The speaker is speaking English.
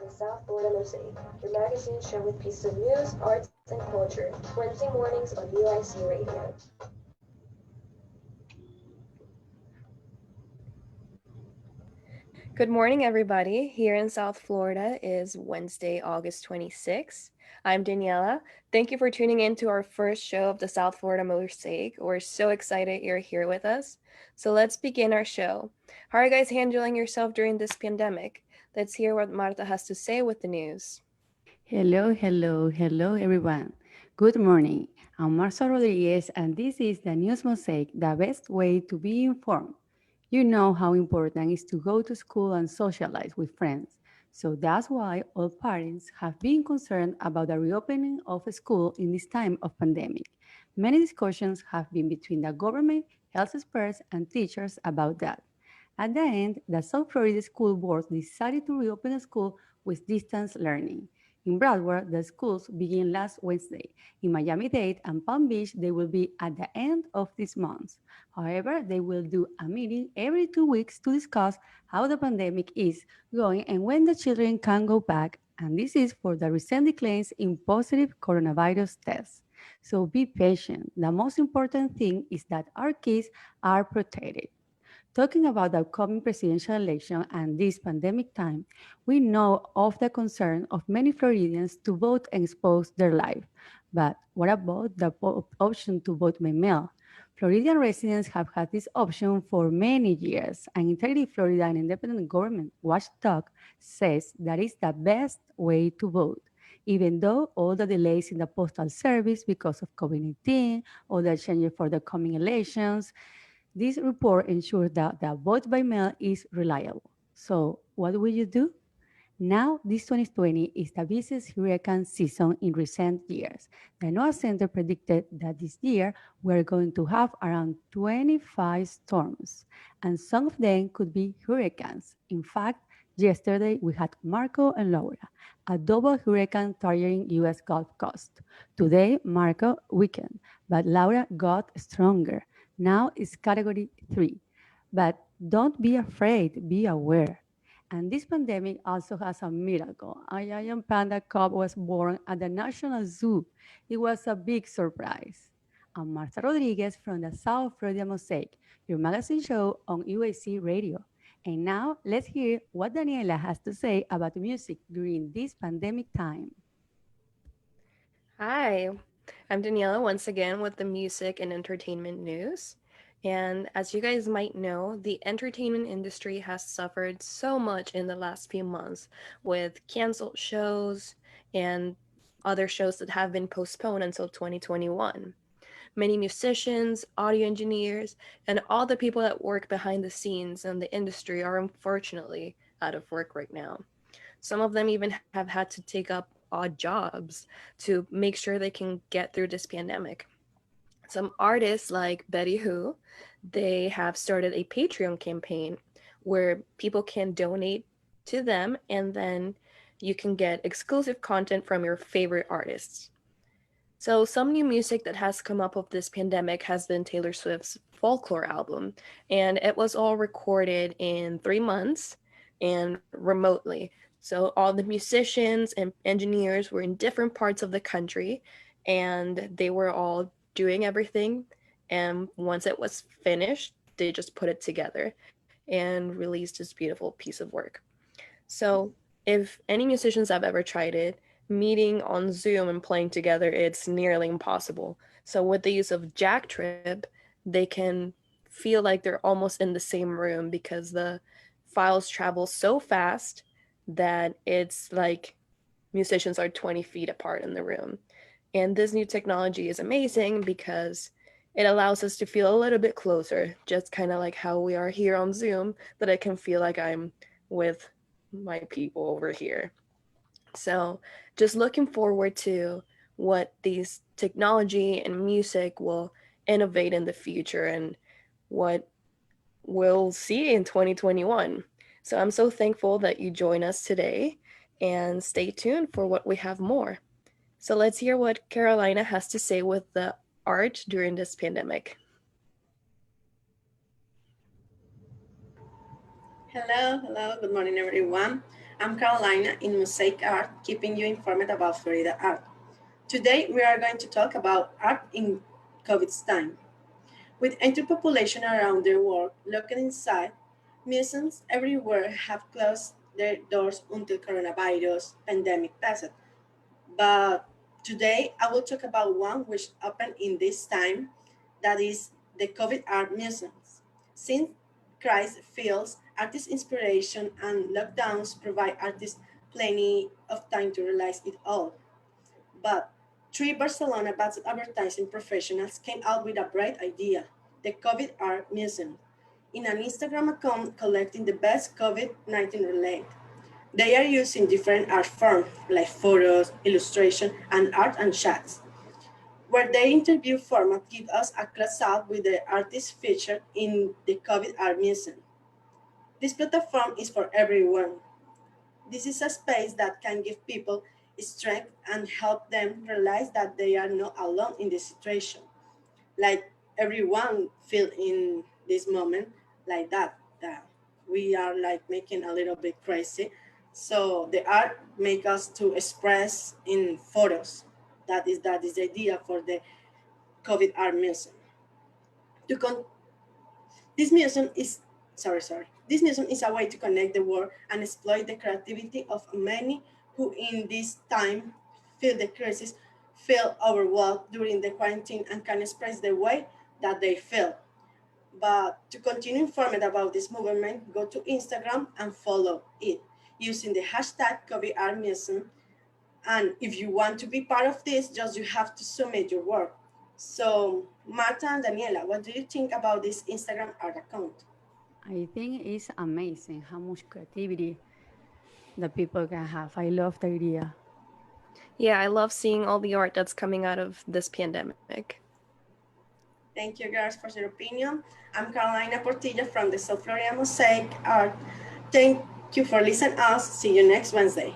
the South Florida Mosaic, your magazine show with pieces of news, arts, and culture, Wednesday mornings on UIC Radio. Good morning, everybody. Here in South Florida is Wednesday, August 26th. I'm Daniela. Thank you for tuning in to our first show of the South Florida Mosaic. We're so excited you're here with us. So let's begin our show. How are you guys handling yourself during this pandemic? Let's hear what Marta has to say with the news. Hello, everyone. Good morning. I'm Marcia Rodriguez, and this is the News Mosaic, the best way to be informed. You know how important it is to go to school and socialize with friends. So that's why all parents have been concerned about the reopening of school in this time of pandemic. Many discussions have been between the government, health experts, and teachers about that. At the end, the South Florida School Board decided to reopen the school with distance learning. In Broward, the schools began last Wednesday. In Miami-Dade and Palm Beach, they will be at the end of this month. However, they will do a meeting every 2 weeks to discuss how the pandemic is going and when the children can go back. And this is for the recent declines in positive coronavirus tests. So be patient. The most important thing is that our kids are protected. Talking about the upcoming presidential election and this pandemic time, we know of the concern of many Floridians to vote and expose their life. But what about the option to vote by mail? Floridian residents have had this option for many years, and Integrity Florida, an independent government watchdog, says that is the best way to vote. Even though all the delays in the postal service because of COVID-19 or the changes for the coming elections, this report ensures that the vote by mail is reliable. So, what will you do? Now, this 2020 is the busiest hurricane season in recent years. The NOAA Center predicted that this year we're going to have around 25 storms, and some of them could be hurricanes. In fact, yesterday we had Marco and Laura, a double hurricane targeting U.S. Gulf Coast. Today, Marco weakened, but Laura got stronger. Now it's category 3. But don't be afraid, be aware. And this pandemic also has a miracle. A giant panda cub was born at the National Zoo. It was a big surprise. I'm Marta Rodriguez from the South Florida Mosaic, your magazine show on UAC Radio. And now let's hear what Daniela has to say about music during this pandemic time. Hi, I'm Daniela once again with the music and entertainment news. And as you guys might know, the entertainment industry has suffered so much in the last few months with canceled shows and other shows that have been postponed until 2021. Many musicians, audio engineers, and all the people that work behind the scenes in the industry are unfortunately out of work right now. Some of them even have had to take up odd jobs to make sure they can get through this pandemic. Some artists like Betty Who, they have started a Patreon campaign where people can donate to them and then you can get exclusive content from your favorite artists. So some new music that has come up of this pandemic has been Taylor Swift's Folklore album, and it was all recorded in 3 months and remotely. So all the musicians and engineers were in different parts of the country, and they were all doing everything. And once it was finished, they just put it together and released this beautiful piece of work. So, if any musicians have ever tried it, meeting on Zoom and playing together, it's nearly impossible. So, with the use of Jack Trip, they can feel like they're almost in the same room because the files travel so fast that it's like musicians are 20 feet apart in the room. And this new technology is amazing because it allows us to feel a little bit closer, just kind of like how we are here on Zoom, that I can feel like I'm with my people over here. So, just looking forward to what these technology and music will innovate in the future and what we'll see in 2021. So, I'm so thankful that you join us today and stay tuned for what we have more. So, let's hear what Carolina has to say with the art during this pandemic. Hello, good morning, everyone. I'm Carolina in Mosaic Art, keeping you informed about Florida art. Today we are going to talk about art in COVID's time. With entire population around the world looking inside, museums everywhere have closed their doors until coronavirus pandemic passed. But today I will talk about one which opened in this time, that is the COVID Art Museums. Since Christ feels artist inspiration and lockdowns provide artists plenty of time to realize it all. But three Barcelona-based advertising professionals came out with a bright idea, the COVID Art Museum, in an Instagram account collecting the best COVID-19 related. They are using different art forms like photos, illustration, and art and chats, where the interview format gives us a close-up with the artists featured in the COVID Art Museum. This platform is for everyone. This is a space that can give people strength and help them realize that they are not alone in this situation. Like everyone feel in this moment like that we are like making a little bit crazy. So the art make us to express in photos. That is the idea for the COVID Art Museum. To con- this museum is sorry. This museum is a way to connect the world and exploit the creativity of many who in this time feel the crisis, feel overwhelmed during the quarantine and can express the way that they feel. But to continue informed about this movement, go to Instagram and follow it using the hashtag COVIDArtMuseum. And if you want to be part of this, just you have to submit your work. So, Marta and Daniela, what do you think about this Instagram art account? I think it's amazing how much creativity the people can have. I love the idea. Yeah, I love seeing all the art that's coming out of this pandemic. Thank you, girls, for your opinion. I'm Carolina Portilla from the South Florida Mosaic Art. Thank you for listening us. See you next Wednesday.